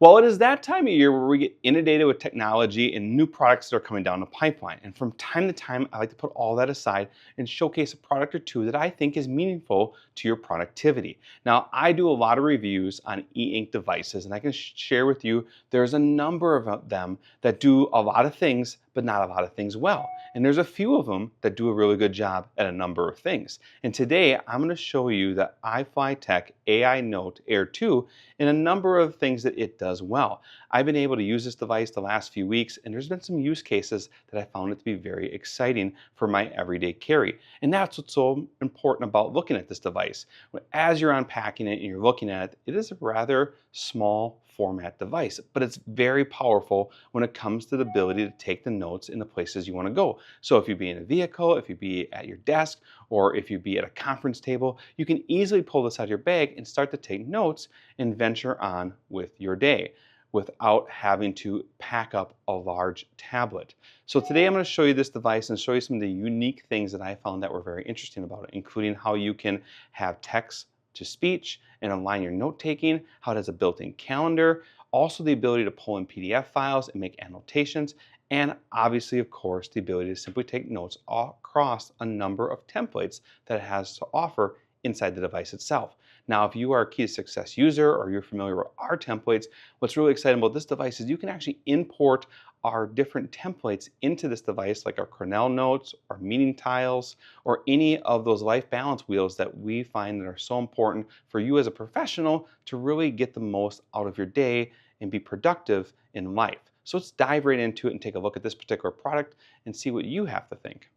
Well, it is that time of year where we get inundated with technology and new products that are coming down the pipeline. And from time to time, I like to put all that aside and showcase a product or two that I think is meaningful to your productivity. Now, I do a lot of reviews on e-ink devices, and I can share with you there's a number of them that do a lot of things, but not a lot of things well. And there's a few of them that do a really good job at a number of things. And today, I'm going to show you the iFLYTEK AINote Air2 and a number of things that it does well. I've been able to use this device the last few weeks, and there's been some use cases that I found it to be very exciting for my everyday carry. And that's what's so important about looking at this device. As you're unpacking it and you're looking at it, it is a rather small format device, but it's very powerful when it comes to the ability to take the notes in the places you want to go. So if you be in a vehicle, if you be at your desk, or if you be at a conference table, you can easily pull this out of your bag and start to take notes and venture on with your day without having to pack up a large tablet. So today I'm going to show you this device and show you some of the unique things that I found that were very interesting about it, including how you can have text to speech and align your note taking, how it has a built-in calendar, also the ability to pull in PDF files and make annotations, and obviously, of course, the ability to simply take notes across a number of templates that it has to offer inside the device itself. Now, if you are a Key to Success user or you're familiar with our templates, what's really exciting about this device is you can actually import our different templates into this device, like our Cornell notes, our meeting tiles, or any of those life balance wheels that we find that are so important for you as a professional to really get the most out of your day and be productive in life. So let's dive right into it and take a look at this particular product and see what you have to think.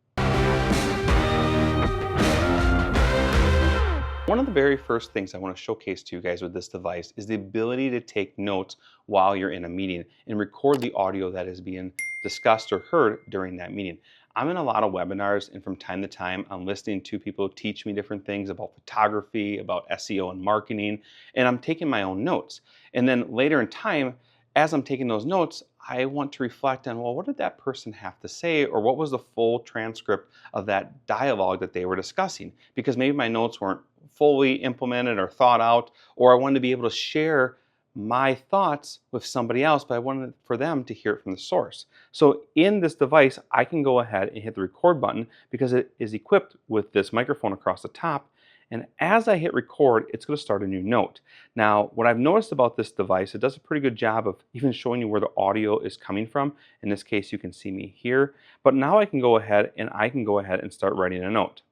One of the very first things I want to showcase to you guys with this device is the ability to take notes while you're in a meeting and record the audio that is being discussed or heard during that meeting. I'm in a lot of webinars, and from time to time I'm listening to people teach me different things about photography, about SEO and marketing, and I'm taking my own notes. And then later in time, as I'm taking those notes, I want to reflect on, well, what did that person have to say, or what was the full transcript of that dialogue that they were discussing? Because maybe my notes weren't fully implemented or thought out, or I wanted to be able to share my thoughts with somebody else, but I wanted for them to hear it from the source. So in this device, I can go ahead and hit the record button because it is equipped with this microphone across the top. And as I hit record, it's going to start a new note. Now, what I've noticed about this device, it does a pretty good job of even showing you where the audio is coming from. In this case, you can see me here. But now I can go ahead and start writing a note.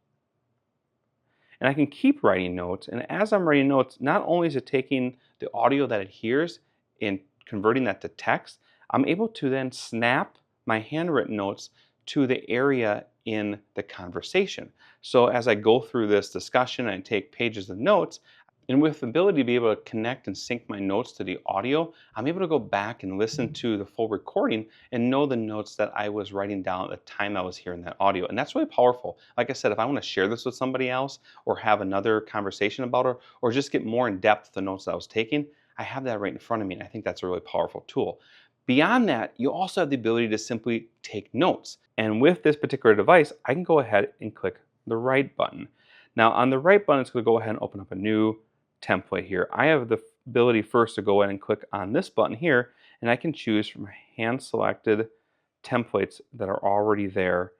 And I can keep writing notes. And as I'm writing notes, not only is it taking the audio that it hears and converting that to text, I'm able to then snap my handwritten notes to the area in the conversation. So as I go through this discussion and take pages of notes, and with the ability to be able to connect and sync my notes to the audio, I'm able to go back and listen to the full recording and know the notes that I was writing down at the time I was hearing that audio. And that's really powerful. Like I said, if I want to share this with somebody else or have another conversation about it, or just get more in depth with the notes that I was taking, I have that right in front of me. And I think that's a really powerful tool. Beyond that, you also have the ability to simply take notes. And with this particular device, I can go ahead and click the right button. Now on the right button, it's going to go ahead and open up a new template here. I have the ability first to go ahead and click on this button here, and I can choose from hand selected templates that are already there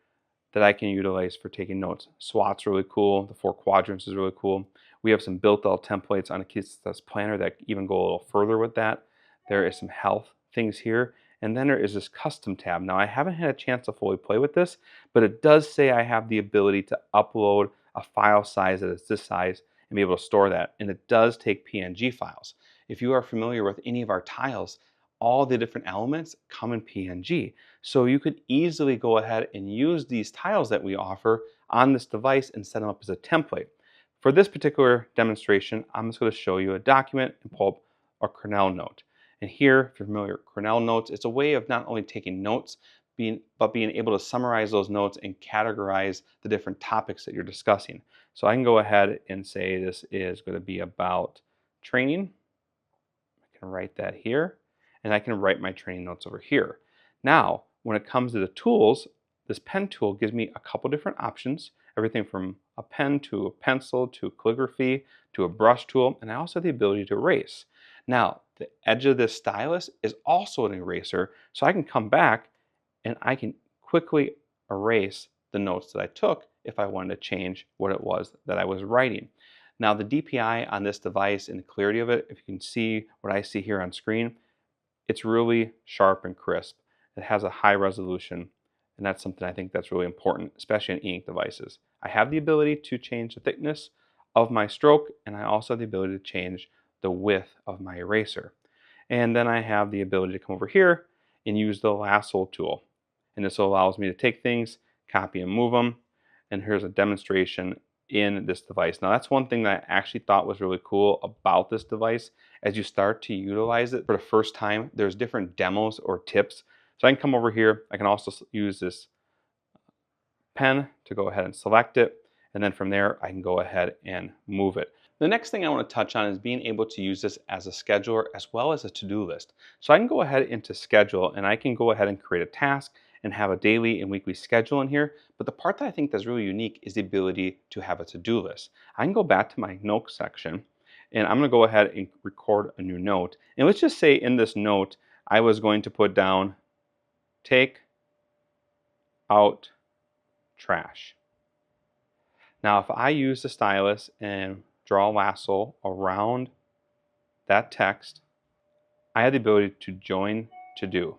that I can utilize for taking notes. SWOT's really cool. The 4 quadrants is really cool. We have some built-out templates on a Key to Success planner that even go a little further with that. There is some health things here, and then there is this custom tab. Now I haven't had a chance to fully play with this, but it does say I have the ability to upload a file size that is this size and be able to store that, and it does take PNG files. If you are familiar with any of our tiles, all the different elements come in PNG. So you could easily go ahead and use these tiles that we offer on this device and set them up as a template. For this particular demonstration, I'm just going to show you a document and pull up a Cornell note. And here, if you're familiar with Cornell notes, it's a way of not only taking notes, but being able to summarize those notes and categorize the different topics that you're discussing. So I can go ahead and say this is going to be about training. I can write that here, and I can write my training notes over here. Now, when it comes to the tools, this pen tool gives me a couple different options, everything from a pen to a pencil to calligraphy to a brush tool, and I also have the ability to erase. Now, the edge of this stylus is also an eraser, so I can come back and I can quickly erase the notes that I took if I wanted to change what it was that I was writing. Now the DPI on this device and the clarity of it, if you can see what I see here on screen, it's really sharp and crisp. It has a high resolution, and that's something I think that's really important, especially in e-ink devices. I have the ability to change the thickness of my stroke, and I also have the ability to change the width of my eraser. And then I have the ability to come over here and use the lasso tool. And this allows me to take things, copy and move them. And here's a demonstration in this device. Now that's one thing that I actually thought was really cool about this device. As you start to utilize it for the first time, there's different demos or tips. So I can come over here. I can also use this pen to go ahead and select it. And then from there, I can go ahead and move it. The next thing I want to touch on is being able to use this as a scheduler as well as a to-do list. So I can go ahead into schedule and I can go ahead and create a task and have a daily and weekly schedule in here. But the part that I think that's really unique is the ability to have a to-do list. I can go back to my notes section and I'm going to go ahead and record a new note. And let's just say in this note, I was going to put down, take out trash. Now, if I use the stylus and draw a lasso around that text, I have the ability to join to do.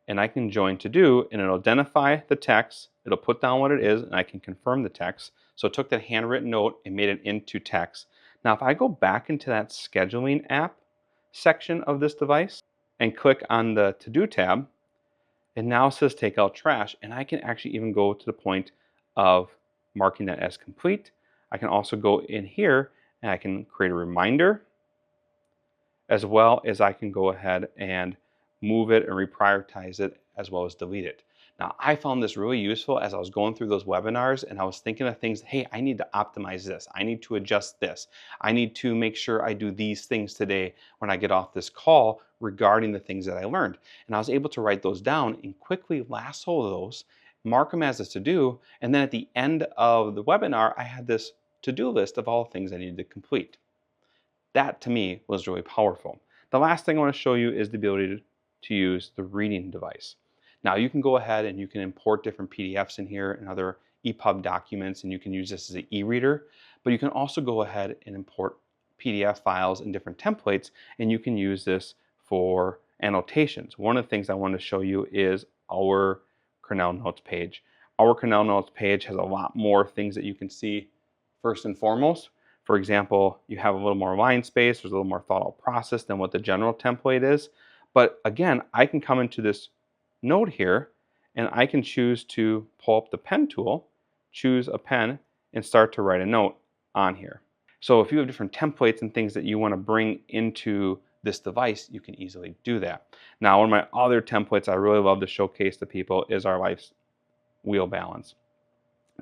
And I can join to do, and it'll identify the text, it'll put down what it is, and I can confirm the text. So it took that handwritten note and made it into text. Now, if I go back into that scheduling app section of this device and click on the to-do tab, it now says take out trash, and I can actually even go to the point of marking that as complete. I can also go in here and I can create a reminder, as well as I can go ahead and move it and reprioritize it, as well as delete it. Now, I found this really useful as I was going through those webinars and I was thinking of things, hey, I need to optimize this. I need to adjust this. I need to make sure I do these things today when I get off this call regarding the things that I learned. And I was able to write those down and quickly lasso those, mark them as a to-do, and then at the end of the webinar, I had this to-do list of all the things I needed to complete. That to me was really powerful. The last thing I want to show you is the ability to use the reading device. Now you can go ahead and you can import different PDFs in here and other EPUB documents, and you can use this as an e-reader, but you can also go ahead and import PDF files and different templates, and you can use this for annotations. One of the things I want to show you is our Cornell Notes page. Our Cornell Notes page has a lot more things that you can see first and foremost. For example, you have a little more line space, there's a little more thought out process than what the general template is. But again, I can come into this note here and I can choose to pull up the pen tool, choose a pen, and start to write a note on here. So if you have different templates and things that you want to bring into this device, you can easily do that. Now, one of my other templates I really love to showcase to people is our life wheel balance.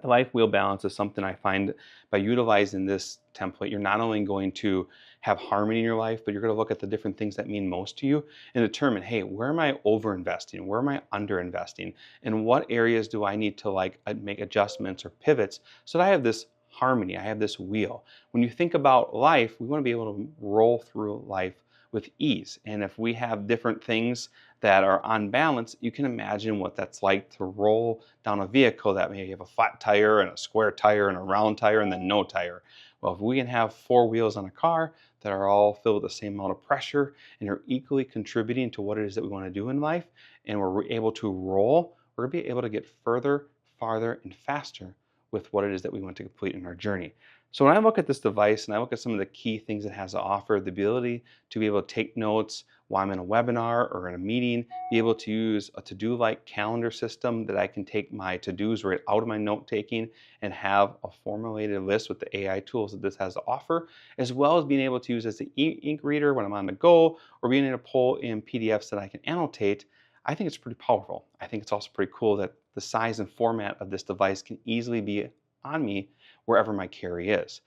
The life wheel balance is something I find by utilizing this template, you're not only going to have harmony in your life, but you're going to look at the different things that mean most to you and determine, hey, where am I over investing? Where am I under investing? And what areas do I need to make adjustments or pivots so that I have this harmony, I have this wheel. When you think about life, we want to be able to roll through life with ease. And if we have different things that are unbalanced, you can imagine what that's like to roll down a vehicle that may have a flat tire and a square tire and a round tire and then no tire. Well, if we can have four wheels on a car that are all filled with the same amount of pressure and are equally contributing to what it is that we want to do in life, and we're able to roll, we're going to be able to get further, farther, and faster with what it is that we want to complete in our journey. So when I look at this device and I look at some of the key things it has to offer, the ability to be able to take notes while I'm in a webinar or in a meeting, be able to use a to-do-like calendar system that I can take my to-dos right out of my note-taking and have a formulated list with the AI tools that this has to offer, as well as being able to use as an e-ink reader when I'm on the go, or being able to pull in PDFs that I can annotate. I think it's pretty powerful. I think it's also pretty cool that the size and format of this device can easily be on me wherever my carry is.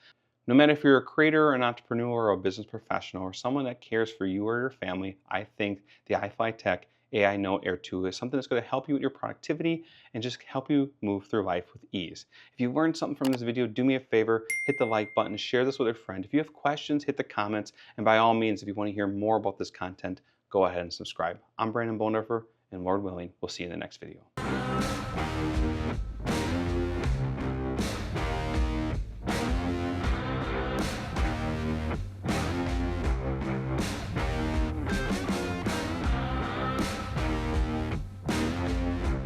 No matter if you're a creator or an entrepreneur or a business professional or someone that cares for you or your family, I think the iFLYTEK AINote Air2 is something that's going to help you with your productivity and just help you move through life with ease. If you learned something from this video, do me a favor, hit the like button, share this with a friend. If you have questions, hit the comments, and by all means, if you want to hear more about this content, go ahead and subscribe. I'm Brandon Bonhoeffer, and Lord willing, we'll see you in the next video.